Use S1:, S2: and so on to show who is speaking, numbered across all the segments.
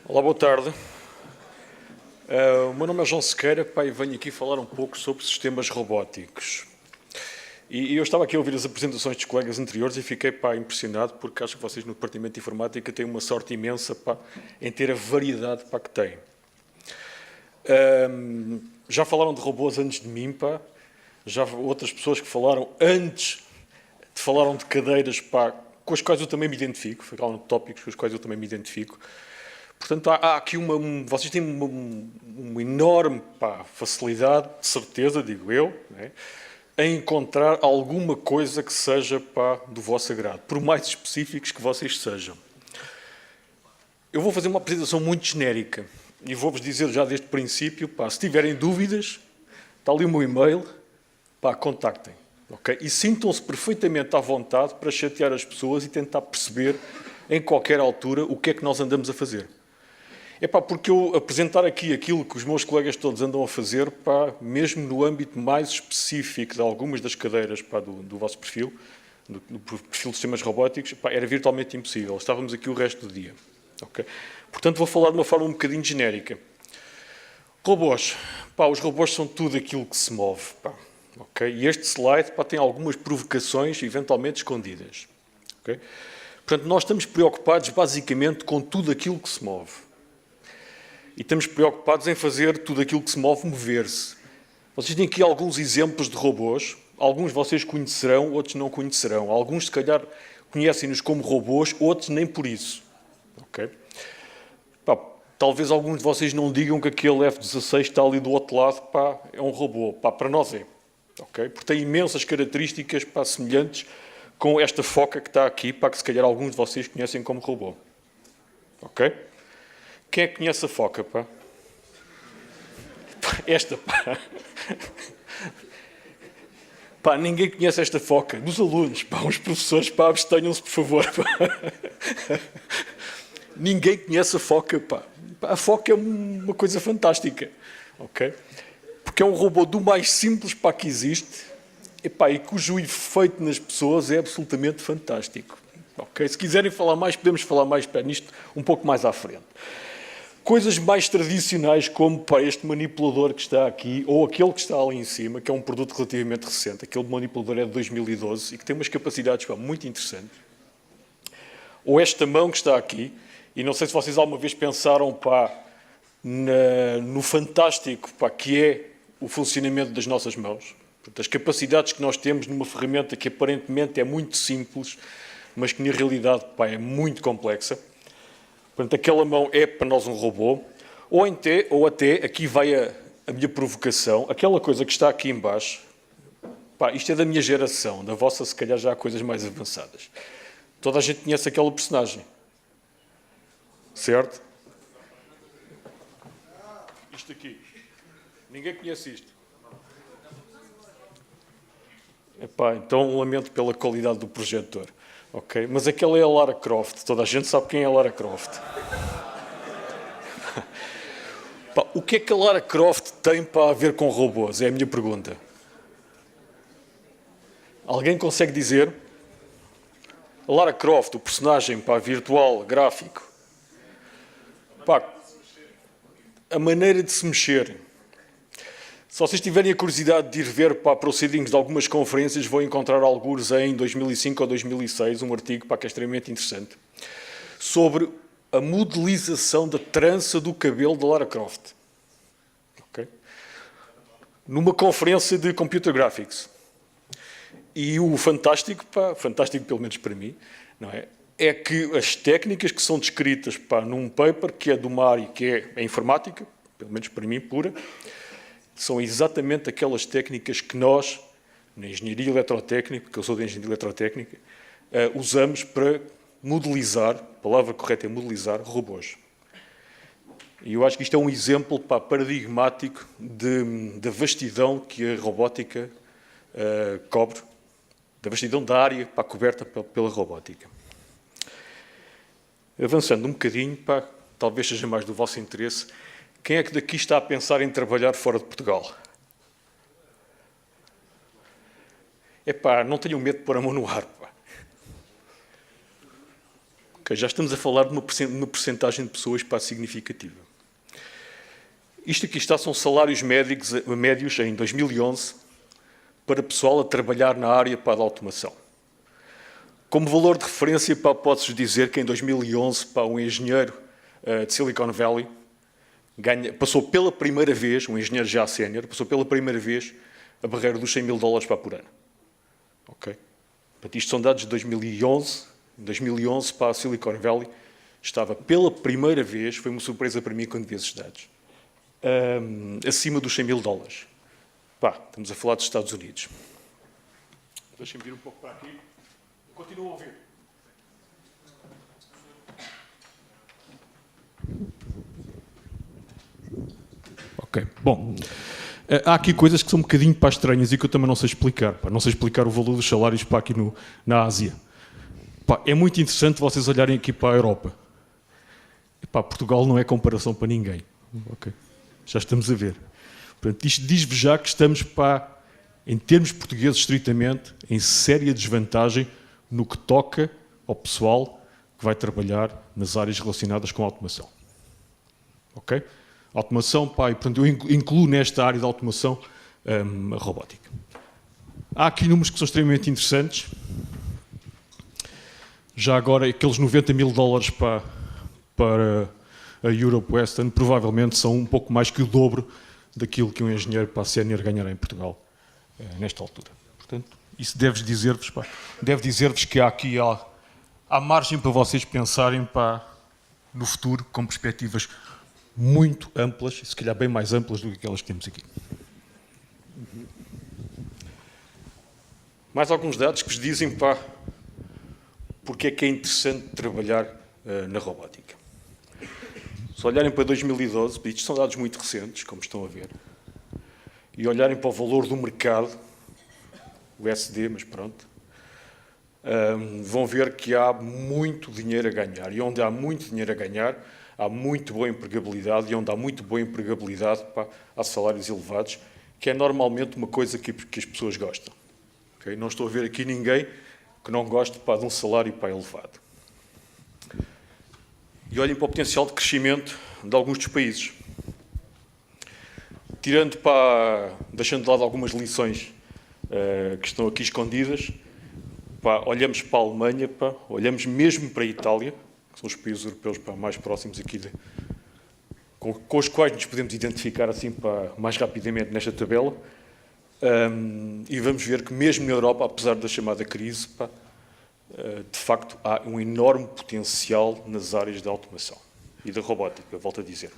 S1: Olá, boa tarde. O meu nome é João Sequeira, e venho aqui falar um pouco sobre sistemas robóticos. E eu estava aqui a ouvir as apresentações dos colegas anteriores e fiquei impressionado porque acho que vocês no Departamento de Informática têm uma sorte imensa em ter a variedade que têm. Já falaram de robôs antes de mim, já outras pessoas que falaram antes falaram de cadeiras com as quais eu também me identifico, falaram de tópicos com os quais eu também me identifico. Portanto, há aqui vocês têm uma enorme facilidade, de certeza, digo eu, em encontrar alguma coisa que seja do vosso agrado, por mais específicos que vocês sejam. Eu vou fazer uma apresentação muito genérica e vou-vos dizer já desde o princípio, se tiverem dúvidas, está ali o meu e-mail, contactem. Okay? E sintam-se perfeitamente à vontade para chatear as pessoas e tentar perceber em qualquer altura o que é que nós andamos a fazer. Porque eu apresentar aqui aquilo que os meus colegas todos andam a fazer, mesmo no âmbito mais específico de algumas das cadeiras do vosso perfil, do perfil de sistemas robóticos, era virtualmente impossível. Estávamos aqui o resto do dia. Okay? Portanto, vou falar de uma forma um bocadinho genérica. Robôs. Os robôs são tudo aquilo que se move. Okay? E este slide tem algumas provocações eventualmente escondidas. Okay? Portanto, nós estamos preocupados basicamente com tudo aquilo que se move. E estamos preocupados em fazer tudo aquilo que se move mover-se. Vocês têm aqui alguns exemplos de robôs. Alguns vocês conhecerão, outros não conhecerão. Alguns, se calhar, conhecem-nos como robôs, outros nem por isso. Okay? Talvez alguns de vocês não digam que aquele F-16 está ali do outro lado, é um robô. Para nós é. Okay? Porque tem imensas características semelhantes com esta foca que está aqui, que se calhar alguns de vocês conhecem como robô. Ok? Quem é que conhece a foca, Esta, ninguém conhece esta foca. Dos alunos, os professores, abstenham-se, por favor, Ninguém conhece a foca, A foca é uma coisa fantástica, ok? Porque é um robô do mais simples, que existe, e cujo efeito nas pessoas é absolutamente fantástico. Ok? Se quiserem falar mais, podemos falar mais nisto um pouco mais à frente. Coisas mais tradicionais como este manipulador que está aqui, ou aquele que está ali em cima, que é um produto relativamente recente. Aquele manipulador é de 2012 e que tem umas capacidades muito interessantes. Ou esta mão que está aqui, e não sei se vocês alguma vez pensaram no fantástico que é o funcionamento das nossas mãos. Portanto, as capacidades que nós temos numa ferramenta que aparentemente é muito simples, mas que na realidade é muito complexa. Portanto, aquela mão é para nós um robô. Ou até, aqui vai a minha provocação, aquela coisa que está aqui em baixo, isto é da minha geração, da vossa se calhar já há coisas mais avançadas. Toda a gente conhece aquela personagem. Certo? Isto aqui. Ninguém conhece isto. Então lamento pela qualidade do projetor. Okay? Mas aquela é a Lara Croft. Toda a gente sabe quem é a Lara Croft. O que é que a Lara Croft tem a ver com robôs? É a minha pergunta. Alguém consegue dizer? A Lara Croft, o personagem virtual, gráfico. A maneira de se mexer. Se vocês tiverem a curiosidade de ir ver proceedings de algumas conferências, vão encontrar alguns em 2005 ou 2006, um artigo que é extremamente interessante, sobre a modelização da trança do cabelo de Lara Croft. Okay? Numa conferência de Computer Graphics. E o fantástico, fantástico pelo menos para mim, não é que as técnicas que são descritas num paper que é de uma área que é a informática, pelo menos para mim pura, são exatamente aquelas técnicas que nós, na engenharia eletrotécnica, porque eu sou de engenharia eletrotécnica, usamos para modelizar, a palavra correta é modelizar, robôs. E eu acho que isto é um exemplo paradigmático da vastidão que a robótica cobre, da vastidão da área coberta pela robótica. Avançando um bocadinho, talvez seja mais do vosso interesse, quem é que daqui está a pensar em trabalhar fora de Portugal? Não tenham medo de pôr a mão no ar. Okay, já estamos a falar de uma percentagem de pessoas para significativa. Isto aqui são salários médios em 2011 para pessoal a trabalhar na área para a automação. Como valor de referência, posso dizer que em 2011 um engenheiro de Silicon Valley passou pela primeira vez, um engenheiro já sénior, passou pela primeira vez a barreira dos $100.000 por ano. Okay? Portanto, isto são dados de 2011. Em 2011, para a Silicon Valley, estava pela primeira vez, foi uma surpresa para mim quando vi esses dados, acima dos $100.000. Estamos a falar dos Estados Unidos. Deixem-me vir um pouco para aqui. Eu continuo a ouvir. Ok, bom. Há aqui coisas que são um bocadinho estranhas e que eu também não sei explicar. Não sei explicar o valor dos salários aqui na Ásia. É muito interessante vocês olharem aqui para a Europa. Portugal não é comparação para ninguém. Okay. Já estamos a ver. Portanto, isto diz-vos já que estamos, em termos portugueses estritamente, em séria desvantagem no que toca ao pessoal que vai trabalhar nas áreas relacionadas com a automação. Ok? Automação, e portanto eu incluo nesta área da automação a robótica. Há aqui números que são extremamente interessantes. Já agora, aqueles $90.000 para a Europe Western provavelmente são um pouco mais que o dobro daquilo que um engenheiro sénior ganhará em Portugal nesta altura. Portanto, isso deve dizer-vos que há margem para vocês pensarem no futuro com perspectivas muito amplas, e se calhar bem mais amplas do que aquelas que temos aqui. Mais alguns dados que vos dizem porque é que é interessante trabalhar na robótica. Se olharem para 2012, isto são dados muito recentes, como estão a ver, e olharem para o valor do mercado, o SD, mas pronto, vão ver que há muito dinheiro a ganhar. E onde há muito dinheiro a ganhar, há muito boa empregabilidade, e onde há muito boa empregabilidade, há salários elevados, que é normalmente uma coisa que as pessoas gostam. Okay? Não estou a ver aqui ninguém que não goste de um salário elevado. E olhem para o potencial de crescimento de alguns dos países. Deixando de lado algumas lições que estão aqui escondidas, olhamos para a Alemanha, olhamos mesmo para a Itália, que são os países europeus mais próximos aqui, com os quais nos podemos identificar assim mais rapidamente nesta tabela, e vamos ver que mesmo na Europa, apesar da chamada crise, de facto há um enorme potencial nas áreas da automação e da robótica, volto a dizer.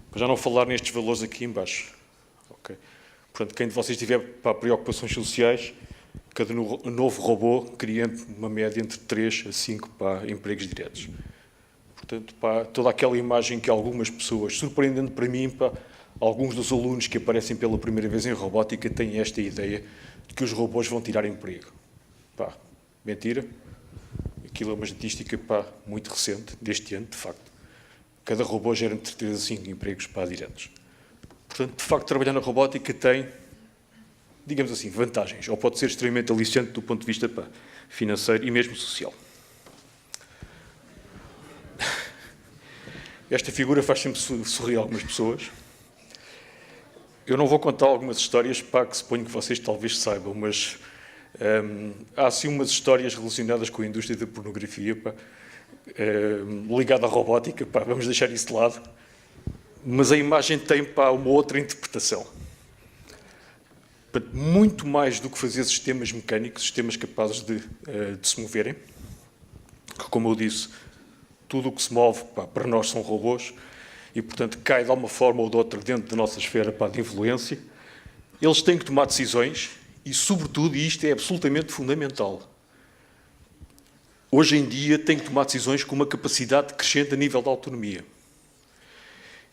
S1: Para já não falar nestes valores aqui em baixo. Okay. Portanto, quem de vocês tiver preocupações sociais, cada novo robô cria uma média entre 3 a 5 empregos diretos. Portanto, toda aquela imagem que algumas pessoas, surpreendendo para mim, alguns dos alunos que aparecem pela primeira vez em robótica têm esta ideia de que os robôs vão tirar emprego. Mentira. Aquilo é uma estatística muito recente, deste ano, de facto. Cada robô gera entre 3 a 5 empregos diretos. Portanto, de facto, trabalhar na robótica tem, digamos assim, vantagens, ou pode ser extremamente aliciante do ponto de vista financeiro e mesmo social. Esta figura faz sempre sorrir algumas pessoas. Eu não vou contar algumas histórias que suponho que vocês talvez saibam, mas há assim umas histórias relacionadas com a indústria da pornografia, ligada à robótica, vamos deixar isso de lado, mas a imagem tem uma outra interpretação. Muito mais do que fazer sistemas mecânicos, sistemas capazes de se moverem, que, como eu disse, tudo o que se move para nós são robôs, e portanto cai de uma forma ou de outra dentro da nossa esfera de influência. Eles têm que tomar decisões e, sobretudo, e isto é absolutamente fundamental, hoje em dia têm que tomar decisões com uma capacidade crescente a nível da autonomia.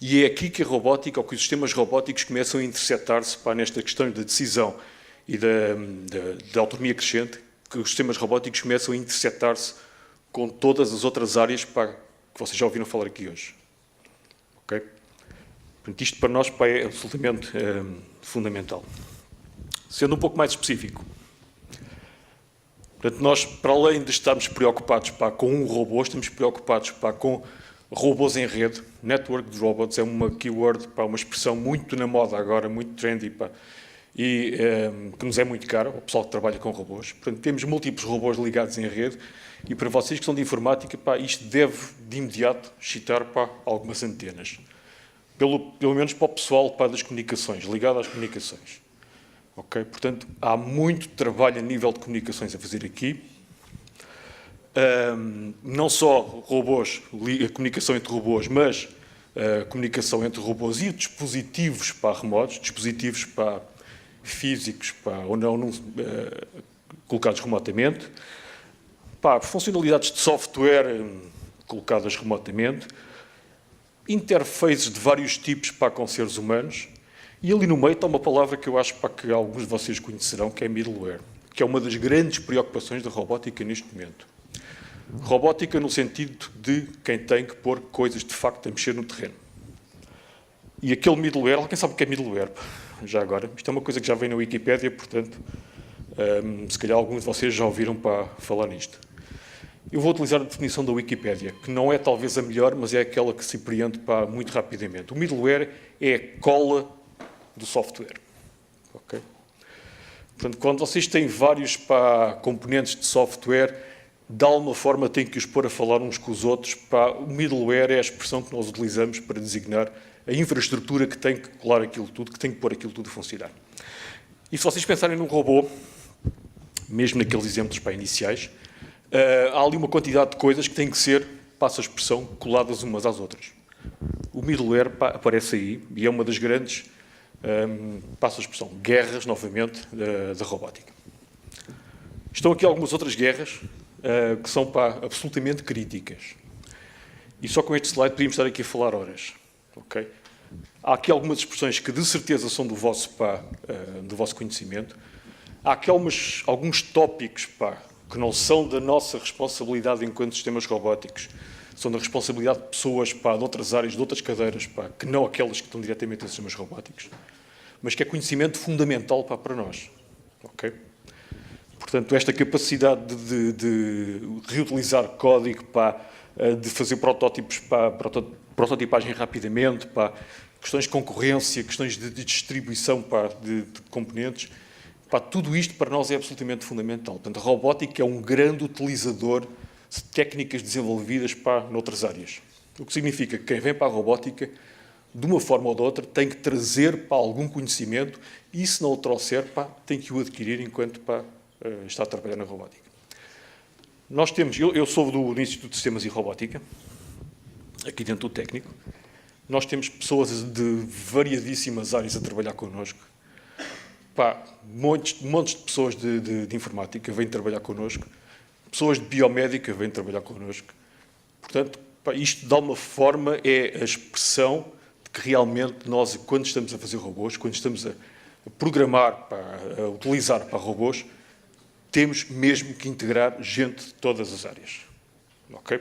S1: E é aqui que a robótica, ou que os sistemas robóticos começam a interceptar-se nesta questão da decisão e da autonomia crescente, que os sistemas robóticos começam a interceptar-se com todas as outras áreas que vocês já ouviram falar aqui hoje. Okay? Portanto, isto para nós é absolutamente fundamental. Sendo um pouco mais específico, Portanto, nós, para além de estarmos preocupados com um robô, estamos preocupados com robôs em rede. Network robots é uma keyword, uma expressão muito na moda agora, muito trendy, e que nos é muito caro, o pessoal que trabalha com robôs. Portanto, temos múltiplos robôs ligados em rede, e para vocês que são de informática, isto deve, de imediato, excitar algumas antenas. Pelo menos para o pessoal das comunicações, ligado às comunicações. Okay? Portanto, há muito trabalho a nível de comunicações a fazer aqui. Não só robôs, a comunicação entre robôs, mas a comunicação entre robôs e dispositivos remotos, dispositivos físicos ou não colocados remotamente, funcionalidades de software colocadas remotamente, interfaces de vários tipos com seres humanos, e ali no meio está uma palavra que eu acho que alguns de vocês conhecerão, que é middleware, que é uma das grandes preocupações da robótica neste momento. Robótica no sentido de quem tem que pôr coisas de facto a mexer no terreno. E aquele middleware, quem sabe o que é middleware? Já agora, isto é uma coisa que já vem na Wikipédia, portanto, se calhar alguns de vocês já ouviram falar nisto. Eu vou utilizar a definição da Wikipédia, que não é talvez a melhor, mas é aquela que se apreende muito rapidamente. O middleware é a cola do software. Okay? Portanto, quando vocês têm vários componentes de software, de alguma forma têm que os pôr a falar uns com os outros. O middleware é a expressão que nós utilizamos para designar a infraestrutura que tem que colar aquilo tudo, que tem que pôr aquilo tudo a funcionar. E se vocês pensarem num robô, mesmo naqueles exemplos iniciais, há ali uma quantidade de coisas que têm que ser, passa a expressão, coladas umas às outras. O middleware aparece aí e é uma das grandes, passa a expressão, guerras, novamente, da robótica. Estão aqui algumas outras guerras que são absolutamente críticas. E só com este slide podíamos estar aqui a falar horas. Okay? Há aqui algumas expressões que de certeza são do vosso conhecimento. Há aqui alguns tópicos que não são da nossa responsabilidade enquanto sistemas robóticos, são da responsabilidade de pessoas de outras áreas, de outras cadeiras, que não aquelas que estão diretamente em sistemas robóticos, mas que é conhecimento fundamental para nós. Okay? Portanto, esta capacidade de reutilizar código, de fazer protótipos, prototipagem rapidamente, questões de concorrência, questões de distribuição de componentes, tudo isto para nós é absolutamente fundamental. Portanto, a robótica é um grande utilizador de técnicas desenvolvidas noutras áreas. O que significa que quem vem para a robótica, de uma forma ou de outra, tem que trazer algum conhecimento e, se não o trouxer, tem que o adquirir enquanto está a trabalhar na robótica. Nós temos, eu sou do Instituto de Sistemas e Robótica, aqui dentro do técnico. Nós temos pessoas de variadíssimas áreas a trabalhar connosco. Montes de pessoas de informática vêm trabalhar connosco. Pessoas de biomédica vêm trabalhar connosco. Portanto, isto de alguma forma é a expressão de que realmente nós, quando estamos a fazer robôs, quando estamos a programar, a utilizar robôs, temos mesmo que integrar gente de todas as áreas. Ok?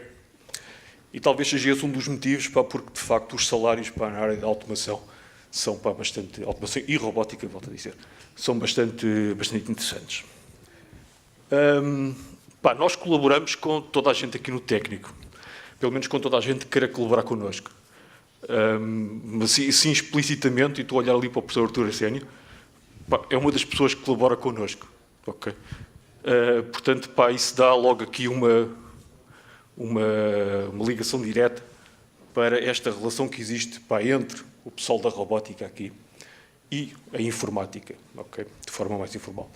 S1: E talvez seja esse um dos motivos porque, de facto, os salários na área da automação são bastante... Automação e robótica, volto a dizer, são bastante interessantes. Nós colaboramos com toda a gente aqui no técnico. Pelo menos com toda a gente que queira colaborar connosco. Mas sim, explicitamente, e estou a olhar ali para o professor Artur Arsénio, é uma das pessoas que colabora connosco. Okay? Portanto, isso dá logo aqui uma ligação direta para esta relação que existe entre o pessoal da robótica aqui e a informática, okay? De forma mais informal.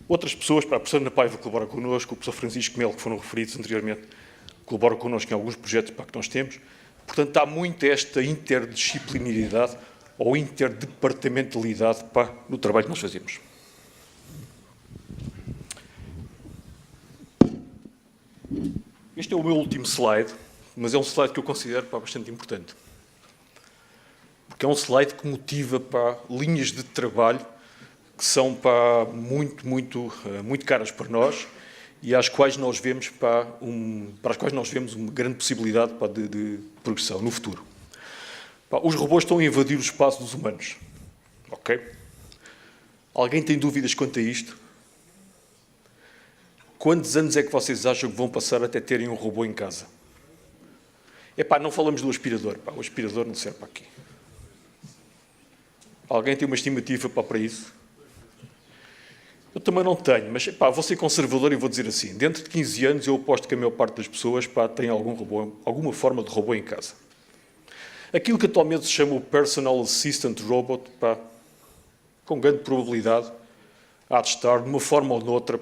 S1: Outras pessoas, a professora Ana Paiva colabora connosco, o professor Francisco Melo, que foram referidos anteriormente, colabora connosco em alguns projetos que nós temos. Portanto, há muito esta interdisciplinaridade ou interdepartamentalidade no trabalho que nós fazemos. Este é o meu último slide, mas é um slide que eu considero bastante importante. Porque é um slide que motiva linhas de trabalho que são muito caras para nós e às quais nós vemos para as quais nós vemos uma grande possibilidade de progressão no futuro. Os robôs estão a invadir o espaço dos humanos. Ok? Alguém tem dúvidas quanto a isto? Quantos anos é que vocês acham que vão passar até terem um robô em casa? Não falamos do aspirador. O aspirador não serve para aqui. Alguém tem uma estimativa para isso? Eu também não tenho, mas vou ser conservador e vou dizer assim, dentro de 15 anos eu aposto que a maior parte das pessoas tem alguma forma de robô em casa. Aquilo que atualmente se chama o Personal Assistant Robot, com grande probabilidade, há de estar de uma forma ou de outra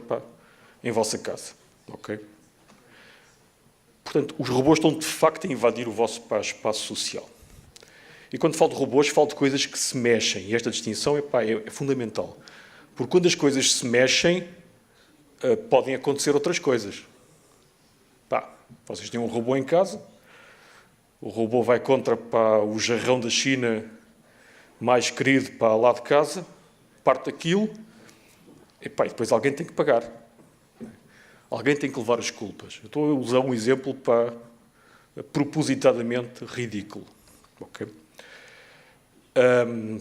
S1: em vossa casa. Okay? Portanto, os robôs estão de facto a invadir o vosso espaço social. E quando falo de robôs, falo de coisas que se mexem. E esta distinção é fundamental. Porque quando as coisas se mexem, podem acontecer outras coisas. Vocês têm um robô em casa, o robô vai contra o jarrão da China mais querido lá de casa, parte aquilo, e depois alguém tem que pagar. Alguém tem que levar as culpas. Eu estou a usar um exemplo propositadamente ridículo. Okay?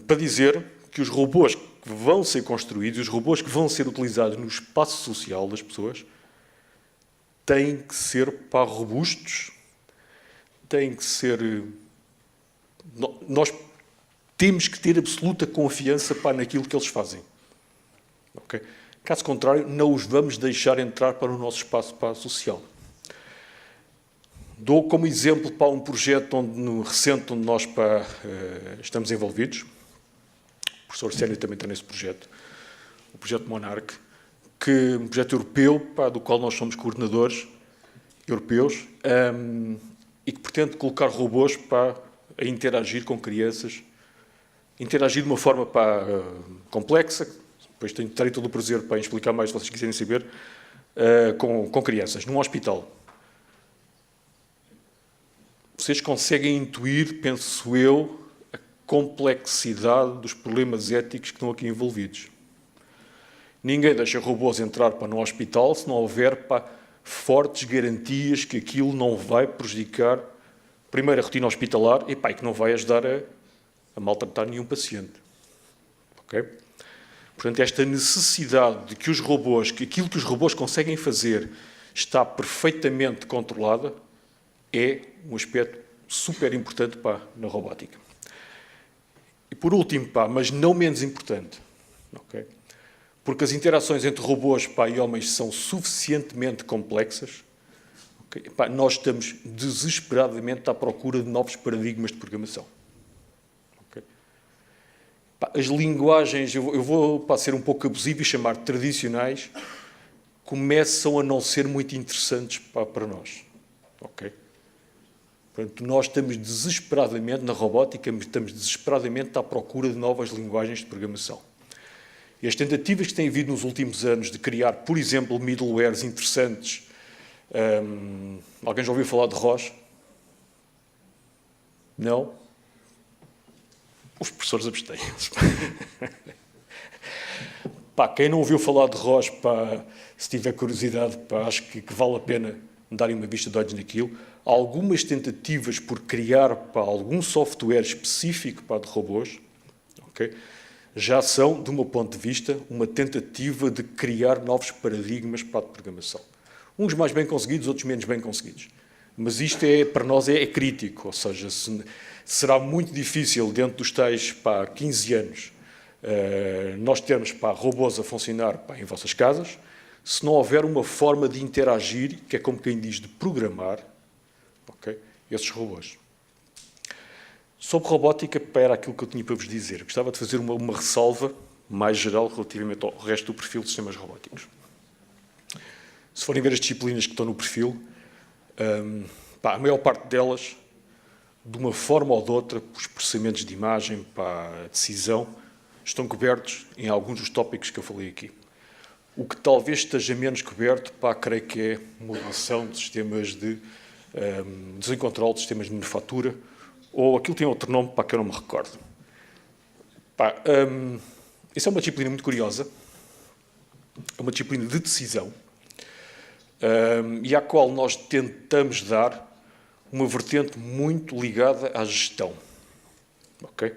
S1: Para dizer que os robôs que vão ser construídos, os robôs que vão ser utilizados no espaço social das pessoas, têm que ser robustos, têm que ser... Nós temos que ter absoluta confiança naquilo que eles fazem. Okay? Caso contrário, não os vamos deixar entrar para o nosso espaço social. Dou como exemplo um projeto recente onde nós estamos envolvidos. O professor Sénio também está nesse projeto, o projeto Monarch, que é um projeto europeu, do qual nós somos coordenadores europeus, e que pretende colocar robôs a interagir com crianças, interagir de uma forma complexa, depois terei todo o prazer em explicar mais, se vocês quiserem saber, com crianças, num hospital. Vocês conseguem intuir, penso eu, a complexidade dos problemas éticos que estão aqui envolvidos. Ninguém deixa robôs entrar no hospital se não houver fortes garantias que aquilo não vai prejudicar, primeiro, a rotina hospitalar e que não vai ajudar a maltratar nenhum paciente. Okay? Portanto, esta necessidade de que aquilo que os robôs conseguem fazer está perfeitamente controlada é um aspecto super importante na robótica. E por último, mas não menos importante, okay? Porque as interações entre robôs e homens são suficientemente complexas, okay? Nós estamos desesperadamente à procura de novos paradigmas de programação. Okay? As linguagens, eu vou ser um pouco abusivo e chamar tradicionais, começam a não ser muito interessantes para nós. Okay? Portanto, nós estamos desesperadamente, na robótica, estamos desesperadamente à procura de novas linguagens de programação. E as tentativas que têm havido nos últimos anos de criar, por exemplo, middlewares interessantes. Alguém já ouviu falar de ROS? Não? Os professores abstêm-se. Quem não ouviu falar de ROS, se tiver curiosidade, acho que vale a pena darem uma vista de olhos naquilo. Algumas tentativas por criar algum software específico de robôs, okay, já são, do meu ponto de vista, uma tentativa de criar novos paradigmas de programação. Uns mais bem conseguidos, outros menos bem conseguidos. Mas isto para nós é crítico, ou seja, será muito difícil dentro dos tais 15 anos nós termos robôs a funcionar em vossas casas, se não houver uma forma de interagir, que é como quem diz, de programar, okay, esses robôs. Sobre robótica, era aquilo que eu tinha para vos dizer. Gostava de fazer uma ressalva mais geral relativamente ao resto do perfil de sistemas robóticos. Se forem ver as disciplinas que estão no perfil, a maior parte delas, de uma forma ou de outra, os processamentos de imagem, a decisão, estão cobertos em alguns dos tópicos que eu falei aqui. O que talvez esteja menos coberto, creio que é modelação de sistemas de desencontrole de sistemas de manufatura, ou aquilo tem outro nome que eu não me recordo. Isso é uma disciplina muito curiosa, é uma disciplina de decisão, e à qual nós tentamos dar uma vertente muito ligada à gestão. Okay?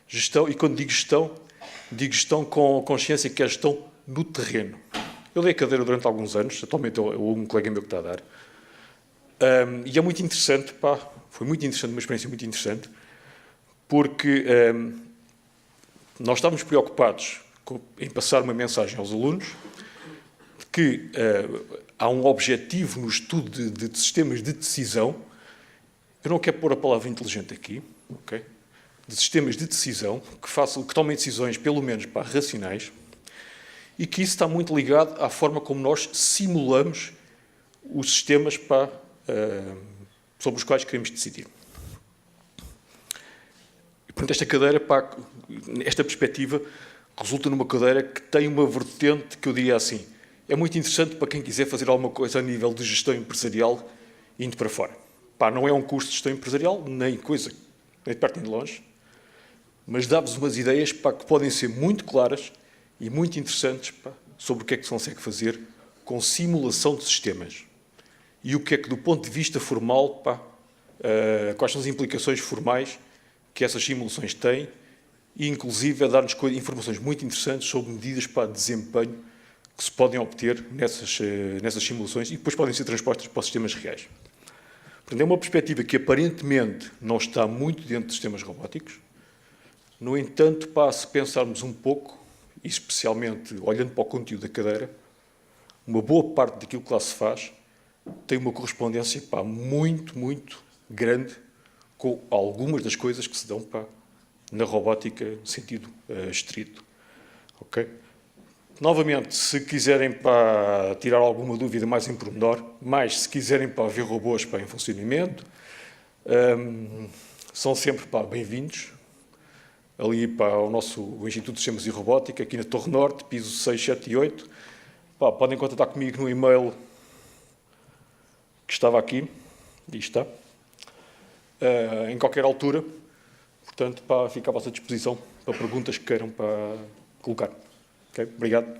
S1: Gestão, e quando digo gestão com consciência que é gestão no terreno. Eu dei a cadeira durante alguns anos, atualmente é um colega meu que está a dar. E é muito interessante, pá, foi muito interessante, uma experiência muito interessante, porque nós estávamos preocupados em passar uma mensagem aos alunos de que há um objetivo no estudo de sistemas de decisão. Eu não quero pôr a palavra inteligente aqui, ok? De sistemas de decisão que tomem decisões, pelo menos, racionais, e que isso está muito ligado à forma como nós simulamos os sistemas sobre os quais queremos decidir. E, portanto, esta cadeira, esta perspectiva, resulta numa cadeira que tem uma vertente que eu diria assim, é muito interessante para quem quiser fazer alguma coisa a nível de gestão empresarial indo para fora. Não é um curso de gestão empresarial, nem de perto nem de longe, mas dá-vos umas ideias que podem ser muito claras e muito interessantes sobre o que é que se consegue fazer com simulação de sistemas. E o que é que, do ponto de vista formal, quais são as implicações formais que essas simulações têm, e inclusive a dar-nos informações muito interessantes sobre medidas de desempenho que se podem obter nessas simulações e depois podem ser transpostas para os sistemas reais. Portanto, é uma perspectiva que aparentemente não está muito dentro de sistemas robóticos. No entanto, se pensarmos um pouco, e especialmente olhando para o conteúdo da cadeira, uma boa parte daquilo que lá se faz tem uma correspondência muito, muito grande com algumas das coisas que se dão na robótica no sentido estrito. Ok? Novamente, se quiserem tirar alguma dúvida mais em pormenor, se quiserem ver robôs em funcionamento, são sempre bem-vindos. Ali o Instituto de Sistemas e Robótica, aqui na Torre Norte, piso 6, 7 e 8. Podem contactar comigo no e-mail que estava aqui, e está, em qualquer altura. Portanto, fico à vossa disposição para perguntas que queiram colocar. Okay? Obrigado.